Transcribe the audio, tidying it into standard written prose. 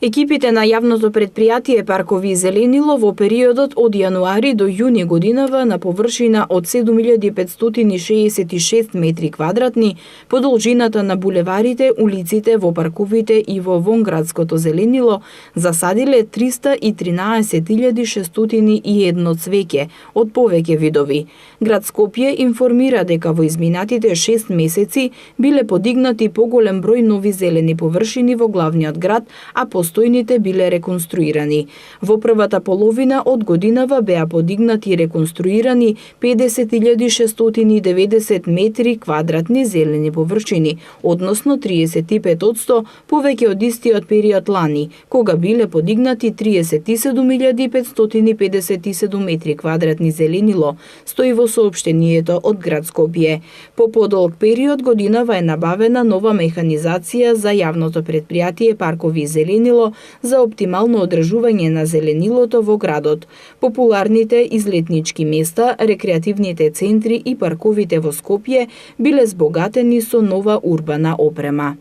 Екипите на јавното предпријатие Паркови Зеленило во периодот од јануари до јуни годинава на површина од 7566 метри квадратни по должината на булеварите, улиците, во парковите и во вонградското зеленило засадиле 313.601 цвеќе од повеќе видови. Град Скопје информира дека во изминатите 6 месеци биле подигнати поголем број нови зелени површини во главниот град, а постојните биле реконструирани. Во првата половина од годинава беа подигнати и реконструирани 50.690 метри квадратни зелени површини, односно 35% повеќе од истиот период лани, кога биле подигнати 37.557 метри квадратни зеленило, стои во соопштението од град Скопје. По подолг период годинава е набавена нова механизација за јавното предпријатие Паркови Зеленило за оптимално одржување на зеленилото во градот. Популарните излетнички места, рекреативните центри и парковите во Скопје биле збогатени со нова урбана опрема.